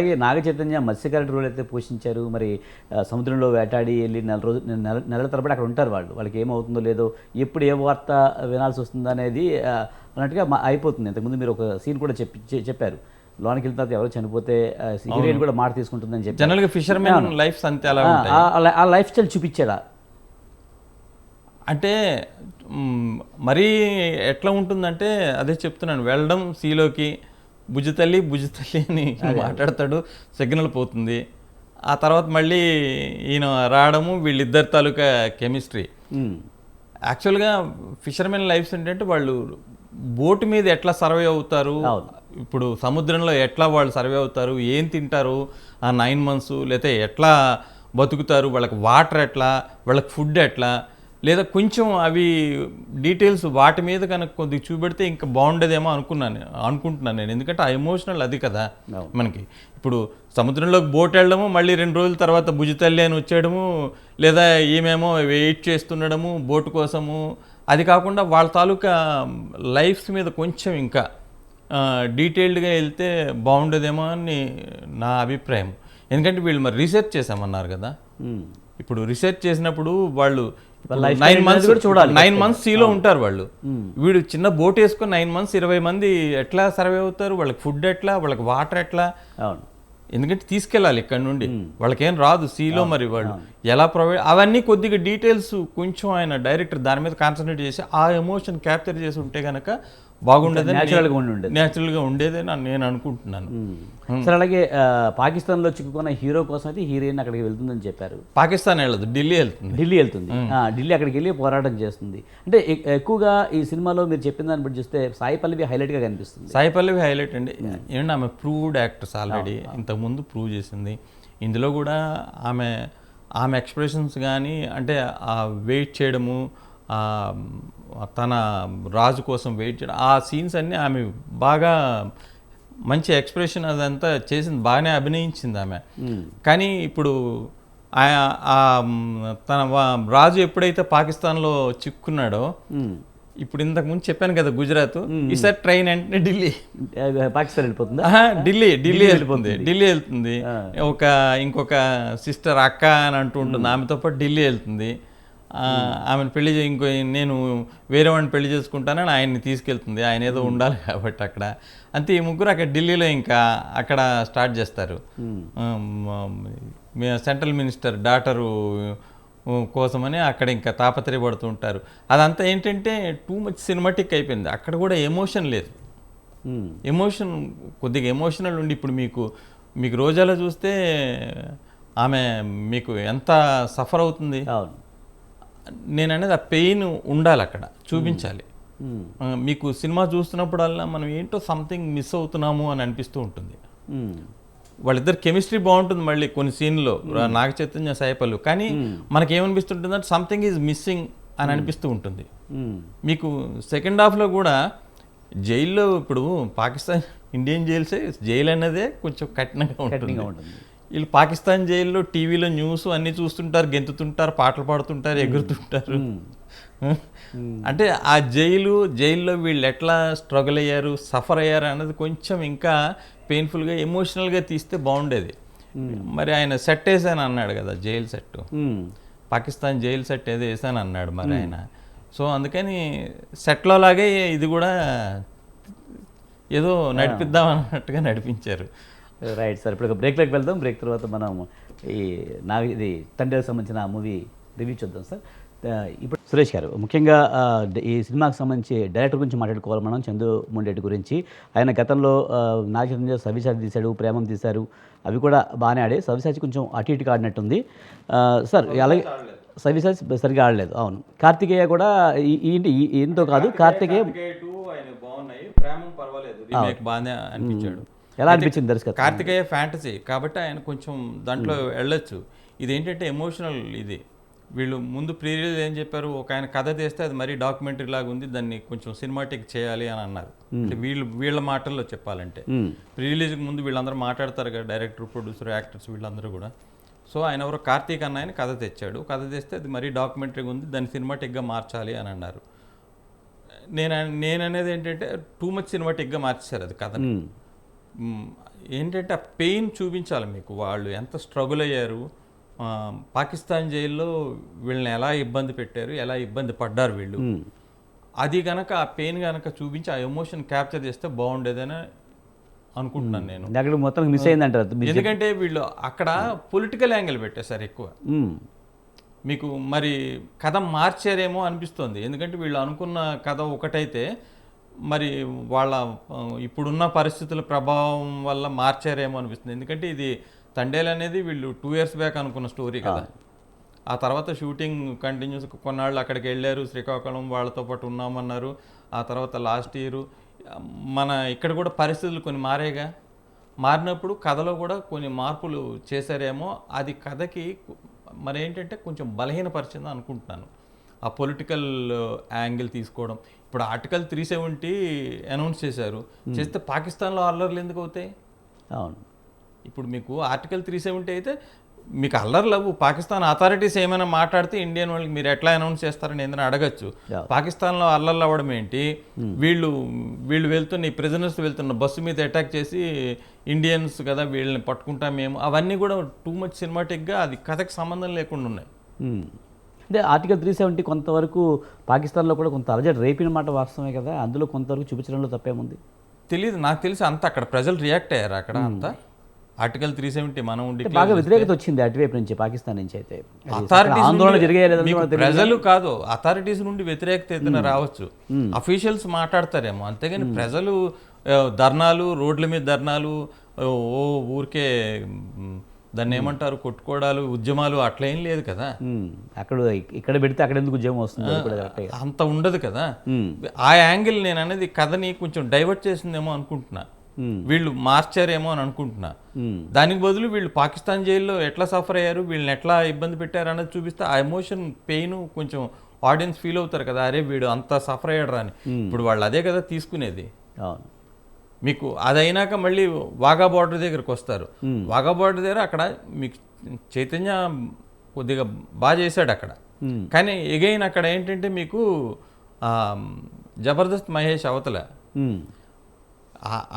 అలాగే నాగ చైతన్య మత్స్యకారుడి రోల్ అయితే పోషించారు. మరి సముద్రంలో వేటాడి వెళ్ళి నెలల తరబడి అక్కడ ఉంటారు వాళ్ళు. వాళ్ళకి ఏమవుతుందో లేదో, ఎప్పుడు ఏ వార్త వినాల్సి వస్తుందో అనేది అన్నట్టుగా అయిపోతుంది. ఇంతకుముందు మీరు ఒక సీన్ కూడా చెప్పారు, లోనికి వెళ్తే ఎవరో చనిపోతే హీరోయిన్ కూడా మాట తీసుకుంటుందని చెప్పి. జనరల్గా ఫిషర్మెన్ లైఫ్స్ అంతే అలా ఉంటాయి. ఆ లైఫ్ స్టైల్ చూపించాడా అంటే మరీ ఎట్లా ఉంటుందంటే అదే చెప్తున్నాను, వెళ్ళడం సీలోకి భుజతల్లి అని మాట్లాడతాడు, సిగ్నల్ పోతుంది. ఆ తర్వాత మళ్ళీ ఈయన రావడము, వీళ్ళిద్దరి తాలూకా కెమిస్ట్రీ. యాక్చువల్గా ఫిషర్మెన్ లైఫ్స్ ఏంటంటే వాళ్ళు బోటు మీద ఎట్లా సర్వే అవుతారు, ఇప్పుడు సముద్రంలో ఎట్లా వాళ్ళు సర్వే అవుతారు, ఏం తింటారు ఆ 9 months, లేకపోతే ఎట్లా బతుకుతారు, వాళ్ళకి వాటర్ ఎట్లా, వాళ్ళకి ఫుడ్ ఎట్లా, లేదా కొంచెం అవి డీటెయిల్స్ వాటి మీద కనుక కొద్దిగా చూపెడితే ఇంకా బాగుండేదేమో అనుకుంటున్నాను నేను. ఎందుకంటే ఆ ఎమోషనల్ అది కదా మనకి. ఇప్పుడు సముద్రంలోకి బోట్ వెళ్ళడము, మళ్ళీ 2 రోజుల తర్వాత భుజతల్లి అని వచ్చేయడము, లేదా ఈమెమో వెయిట్ చేస్తుండడము బోటు కోసము, అది కాకుండా వాళ్ళ తాలూకా లైఫ్స్ మీద కొంచెం ఇంకా డీటెయిల్డ్గా వెళ్తే బాగుండేదేమో అని నా అభిప్రాయం. ఎందుకంటే వీళ్ళు మరి రీసెర్చ్ చేసామన్నారు కదా, ఇప్పుడు రీసెర్చ్ చేసినప్పుడు వాళ్ళు 9 months సీలో ఉంటారు వాళ్ళు. వీడు చిన్న బోట్ వేసుకొని 9 months 20 మంది ఎట్లా సర్వే అవుతారు, వాళ్ళకి ఫుడ్ ఎట్లా, వాళ్ళకి వాటర్ ఎట్లా, ఎందుకంటే తీసుకెళ్ళాలి ఇక్కడ నుండి, వాళ్ళకేం రాదు సీలో, మరి వాళ్ళు ఎలా ప్రొవైడ్, అవన్నీ కొద్దిగా డీటెయిల్స్ కొంచెం ఆయన డైరెక్టర్ దాని మీద కాన్సన్ట్రేట్ చేసి ఆ ఎమోషన్ క్యాప్చర్ చేసి ఉంటే కనుక బాగుండేది, న్యాచురల్గా ఉండేదే నేను అనుకుంటున్నాను. సార్ అలాగే పాకిస్తాన్లో చిక్కుకున్న హీరో కోసం అయితే హీరోయిన్ అక్కడికి వెళ్తుందని చెప్పారు. పాకిస్తాన్ వెళ్ళదు, ఢిల్లీ వెళ్తుంది. ఢిల్లీ అక్కడికి వెళ్ళి పోరాటం చేస్తుంది. అంటే ఎక్కువగా ఈ సినిమాలో మీరు చెప్పిన దాన్ని బట్టి చూస్తే సాయి పల్లవి హైలైట్గా కనిపిస్తుంది. సాయి పల్లవి హైలైట్ అండి. ఏంటంటే ఆమె ప్రూవ్డ్ యాక్టర్స్, ఆల్రెడీ ఇంతకుముందు ప్రూవ్ చేసింది. ఇందులో కూడా ఆమె ఎక్స్ప్రెషన్స్ కానీ, అంటే ఆ వెయిట్ చేయడము, తన రాజు కోసం వెయిట్ చేయడం, ఆ సీన్స్ అన్నీ ఆమె బాగా మంచి ఎక్స్ప్రెషన్ అదంతా చేసింది, బాగానే అభినయించింది ఆమె. కానీ ఇప్పుడు తన రాజు ఎప్పుడైతే పాకిస్తాన్లో చిక్కున్నాడో, ఇప్పుడు ఇంతకుముందు చెప్పాను కదా గుజరాత్, ఈసారి ట్రైన్ అంటే ఢిల్లీ, పాకిస్తాన్ వెళ్ళిపోతుంది. ఢిల్లీ వెళ్తుంది. ఇంకొక సిస్టర్ అక్క అని అంటూ ఉంటుంది, ఆమెతో పాటు ఢిల్లీ వెళ్తుంది. ఆమెను నేను వేరే వాడిని పెళ్లి చేసుకుంటానని ఆయన్ని తీసుకెళ్తుంది, ఆయన ఏదో ఉండాలి కాబట్టి అక్కడ. అంతే, ఈ ముగ్గురు అక్కడ ఢిల్లీలో ఇంకా అక్కడ స్టార్ట్ చేస్తారు. సెంట్రల్ మినిస్టర్ డాటరు కోసమని అక్కడ ఇంకా తాపత్రయపడుతూ ఉంటారు. అదంతా ఏంటంటే టూ మచ్ సినిమాటిక్ అయిపోయింది. అక్కడ కూడా ఎమోషన్ లేదు, కొద్దిగా ఎమోషనల్ ఉండి, ఇప్పుడు మీకు రోజాలో చూస్తే ఆమె మీకు ఎంత సఫర్ అవుతుంది, నేను అనేది ఆ పెయిన్ ఉండాలి, అక్కడ చూపించాలి. మీకు సినిమా చూస్తున్నప్పుడల్లా మనం ఏంటో సంథింగ్ మిస్ అవుతున్నాము అని అనిపిస్తూ ఉంటుంది. వాళ్ళిద్దరు కెమిస్ట్రీ బాగుంటుంది, మళ్ళీ కొన్ని సీన్లో నాగ చైతన్య సాయి పల్లవి, కానీ మనకేమనిపిస్తుంటుంది అంటే సంథింగ్ ఈజ్ మిస్సింగ్ అని అనిపిస్తూ ఉంటుంది. మీకు సెకండ్ హాఫ్లో కూడా జైల్లో, ఇప్పుడు పాకిస్తాన్ ఇండియన్ జైలు అన్నదే కొంచెం కఠినంగా ఉంటుంది. వీళ్ళు పాకిస్తాన్ జైల్లో టీవీలో న్యూస్ అన్నీ చూస్తుంటారు, గెంతుతుంటారు, పాటలు పాడుతుంటారు, ఎగురుతుంటారు. అంటే ఆ జైల్లో వీళ్ళు ఎట్లా స్ట్రగుల్ అయ్యారు, సఫర్ అయ్యారు అన్నది కొంచెం ఇంకా పెయిన్ఫుల్గా, ఎమోషనల్గా తీస్తే బాగుండేది. మరి ఆయన సెట్ వేసాను అన్నాడు కదా, jail set, Pakistan jail set ఏదో వేసాను అన్నాడు మరి ఆయన. సో అందుకని సెట్లో లాగే ఇది కూడా ఏదో నడిపిద్దాం అన్నట్టుగా నడిపించారు. రైట్ సార్, ఇప్పుడు బ్రేక్లోకి వెళ్దాం. బ్రేక్ తర్వాత మనం ఇది తండ్రికి సంబంధించిన మూవీ రివ్యూ చూద్దాం సార్. ఇప్పుడు సురేష్ గారు, ముఖ్యంగా ఈ సినిమాకి సంబంధించి డైరెక్టర్ గురించి మాట్లాడుకోవాలి మనం, చందు మొండెడ్డి గురించి. ఆయన గతంలో నాగచైతన్య సవ్యసాచి తీశాడు, ప్రేమం తీశారు, అవి కూడా బాగానే ఆడే. సవ్యసాచి కొంచెం అటు ఇటుగా ఆడినట్టుంది సార్. అలాగే సవ్యసాచి సరిగా ఆడలేదు. అవును, కార్తికేయ కూడా ఏంటో కాదు, కార్తికేయ బాగానే అనిపించాడు. ఎలా అనిపించింది దర్శకత్వం? కార్తికేయ ఫ్యాంటసీ కాబట్టి ఆయన కొంచెం దాంట్లో వెళ్ళొచ్చు. ఇదేంటంటే ఎమోషనల్. ఇది వీళ్ళు ముందు ప్రీ రిలీజ్ ఏం చెప్పారు, ఒక ఆయన కథ తెస్తే అది మరీ డాక్యుమెంటరీ లాగా ఉంది, దాన్ని కొంచెం సినిమాటిక్ చేయాలి అని అన్నారు. అంటే వీళ్ళ మాటల్లో చెప్పాలంటే ప్రీ రిలీజ్కి ముందు వీళ్ళందరూ మాట్లాడతారు కదా, డైరెక్టర్, ప్రొడ్యూసర్, యాక్టర్స్ వీళ్ళందరూ కూడా. సో ఆయన ఎవరో కార్తీక్ అన్న ఆయన కథ తెచ్చాడు, కథ తెస్తే అది మరీ డాక్యుమెంటరీగా ఉంది, దాన్ని సినిమాటిక్గా మార్చాలి అని అన్నారు. నేను అనేది ఏంటంటే టూ మచ్ సినిమాటిక్గా మార్చేశారు అది కథని. ఏంటంటే ఆ పెయిన్ చూపించాలి మీకు, వాళ్ళు ఎంత స్ట్రగుల్ అయ్యారు, పాకిస్తాన్ జైల్లో వీళ్ళని ఎలా ఇబ్బంది పెట్టారు, ఎలా ఇబ్బంది పడ్డారు వీళ్ళు. అది కనుక ఆ పెయిన్ కనుక చూపించి ఆ ఎమోషన్ క్యాప్చర్ చేస్తే బాగుండేదని అనుకుంటున్నాను నేను. అక్కడ మొత్తం మిస్ అయిందంటారు. ఎందుకంటే వీళ్ళు అక్కడ పొలిటికల్ యాంగిల్ పెట్టేశారు ఎక్కువ. మీకు మరి కథ మార్చారేమో అనిపిస్తుంది. ఎందుకంటే వీళ్ళు అనుకున్న కథ ఒకటైతే మరి వాళ్ళ ఇప్పుడున్న పరిస్థితుల ప్రభావం వల్ల మార్చారేమో అనిపిస్తుంది. ఎందుకంటే ఇది తండేల్ అనేది వీళ్ళు 2 years బ్యాక్ అనుకున్న స్టోరీ కదా. ఆ తర్వాత షూటింగ్ కంటిన్యూస్ కొన్నాళ్ళు అక్కడికి వెళ్ళారు, శ్రీకాకుళం వాళ్ళతో పాటు ఉన్నామన్నారు. ఆ తర్వాత లాస్ట్ ఇయర్ మన ఇక్కడ కూడా పరిస్థితులు కొన్ని మారేగా, మారినప్పుడు కథలో కూడా కొన్ని మార్పులు చేశారేమో. అది కథకి మరి ఏంటంటే కొంచెం బలహీనపరిచింది అనుకుంటున్నాను, ఆ పొలిటికల్ యాంగిల్ తీసుకోవడం. ఇప్పుడు ఆర్టికల్ 370 అనౌన్స్ చేశారు, చేస్తే పాకిస్తాన్లో అల్లర్లు ఎందుకు అవుతాయి? అవును, ఇప్పుడు మీకు ఆర్టికల్ 370 అయితే మీకు అల్లర్లు అవ్వు. పాకిస్తాన్ అథారిటీస్ ఏమైనా మాట్లాడితే ఇండియన్ వాళ్ళకి మీరు ఎట్లా అనౌన్స్ చేస్తారని ఏదైనా అడగచ్చు. పాకిస్తాన్లో అల్లర్లు అవ్వడం ఏంటి? వీళ్ళు వెళ్తున్న ఈ ప్రిజనర్స్ వెళ్తున్న బస్సు మీద అటాక్ చేసి ఇండియన్స్ కదా వీళ్ళని పట్టుకుంటాం మేము, అవన్నీ కూడా టూ మచ్ సినిమాటిక్గా అది కథకి సంబంధం లేకుండా ఉన్నాయి. అంటే ఆర్టికల్ 370 కొంతవరకు పాకిస్తాన్లో కూడా కొంత అలజడి రేపిన మాట వాస్తవమే కదా, అందులో కొంతవరకు చూపించడంలో తప్పేముంది? తెలియదు, నాకు తెలిసి అంత అక్కడ ప్రజలు రియాక్ట్ అయ్యారు అక్కడ అంతా. ఆర్టికల్ 370 మనం బాగా వ్యతిరేకత వచ్చింది అటువైపు నుంచి, పాకిస్తాన్ నుంచి. అయితే ఆందోళన జరిగే ప్రజలు కాదు, అథారిటీస్ నుండి వ్యతిరేకత ఏదైనా రావచ్చు, అఫీషియల్స్ మాట్లాడతారేమో, అంతేగాని ప్రజలు ధర్నాలు, రోడ్ల మీద ధర్నాలు, ఊరికే దాన్ని ఏమంటారు కొట్టుకోవడాలు, ఉద్యమాలు అట్లా ఏం లేదు కదా. అక్కడ ఇక్కడ పెడితే అక్కడ ఎందుకు ఉద్యమం వస్తుంది అంత ఉండదు కదా. ఆ యాంగిల్ నేను అనేది కథని కొంచెం డైవర్ట్ చేసిందేమో అనుకుంటున్నా, వీళ్ళు మార్చారేమో అని అనుకుంటున్నా. దానికి బదులు వీళ్ళు పాకిస్తాన్ జైల్లో ఎట్లా సఫర్ అయ్యారు, వీళ్ళని ఎట్లా ఇబ్బంది పెట్టారు అన్నది చూపిస్తే ఆ ఎమోషన్ పెయిన్ కొంచెం ఆడియన్స్ ఫీల్ అవుతారు కదా, అరే వీడు అంత సఫర్ అయ్యాడు అని. ఇప్పుడు వాళ్ళు అదే కదా తీసుకునేది. మీకు అదైనాక మళ్ళీ వాఘా బార్డర్ దగ్గరకు వస్తారు. వాఘా బార్డర్ దగ్గర అక్కడ మీకు చైతన్య కొద్దిగా బాగా చేశాడు అక్కడ, కానీ ఎగైన్ అక్కడ ఏంటంటే మీకు జబర్దస్త్ మహేష్ అవతల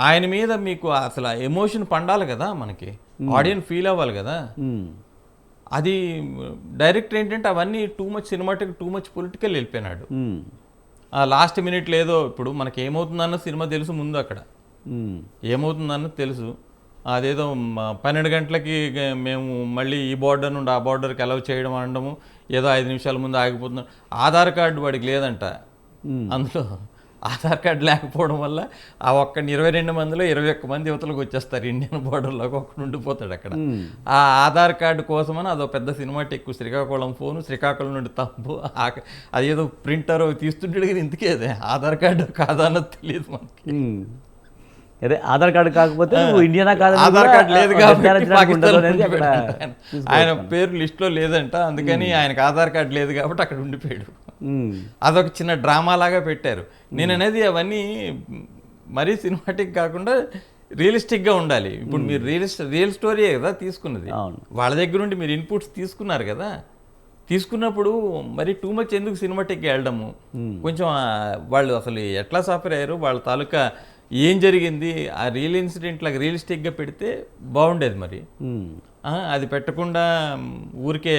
ఆయన మీద మీకు అసలు ఎమోషన్ పండాలి కదా, మనకి ఆడియన్స్ ఫీల్ అవ్వాలి కదా. అది డైరెక్టర్ ఏంటంటే అవన్నీ too much cinematic, too much political వెళ్ళిపోయినాడు. లాస్ట్ మినిట్ లేదో ఇప్పుడు మనకి ఏమవుతుందన్న సినిమా తెలుసు ముందు, అక్కడ ఏమవుతుందన్న తెలుసు. అదేదో 12 గంటలకి మేము మళ్ళీ ఈ బార్డర్ నుండి ఆ బార్డర్కి అలౌ చేయడం అనడము, ఏదో 5 నిమిషాల ముందు ఆగిపోతున్నాం. ఆధార్ కార్డు వాడికి లేదంట, అందులో ఆధార్ కార్డు లేకపోవడం వల్ల ఆ 22 మందిలో 21 మంది యువతలకు వచ్చేస్తారు ఇండియన్ బార్డర్లోకి, ఒక్కడు ఉండిపోతాడు అక్కడ. ఆ ఆధార్ కార్డు కోసమని అదో పెద్ద సినిమాటిక్, శ్రీకాకుళం ఫోను, శ్రీకాకుళం నుండి తంబు, అదేదో ప్రింటర్ తీస్తుంటాడు కానీ ఇంతకే అదే ఆధార్ కార్డు కాదా అన్నది తెలియదు మనకి. అదే ఆధార్ కార్డు కాకపోతే ఇండియనా కాదు, ఆధార్ కార్డు లేదు కాబట్టి ఆయన పేరు లిస్ట్లో లేదంట, అందుకని ఆయనకు ఆధార్ కార్డు లేదు కాబట్టి అక్కడ ఉండిపోయాడు. అదొక చిన్న డ్రామా లాగా పెట్టారు. నేను అనేది అవన్నీ మరీ సినిమాటిక్ కాకుండా రియలిస్టిక్గా ఉండాలి. ఇప్పుడు మీరు రియల్ స్టోరీయే కదా తీసుకున్నది, వాళ్ళ దగ్గర నుండి మీరు ఇన్పుట్స్ తీసుకున్నారు కదా. తీసుకున్నప్పుడు మరి టూ మచ్ ఎందుకు సినిమాటిక్గా వెళ్ళడము? కొంచెం వాళ్ళు అసలు ఎట్లా సఫర్ అయ్యారు, వాళ్ళ తాలూకా ఏం జరిగింది, ఆ రియల్ ఇన్సిడెంట్ లాగా రియలిస్టిక్గా పెడితే బాగుండేది. మరి అది పెట్టకుండా ఊరికే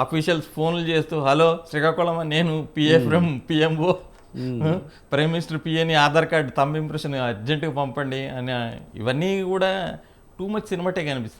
అఫీషియల్స్ ఫోన్లు చేస్తూ హలో శ్రీకాకుళం నేను PA from PMO prime minister పిఏని ఆధార్ కార్డు థంబ్ ఇంప్రెషన్ అర్జెంటుగా పంపండి అని, ఇవన్నీ కూడా టూ మచ్ సినిమాటిక్ అనిపిస్తుంది.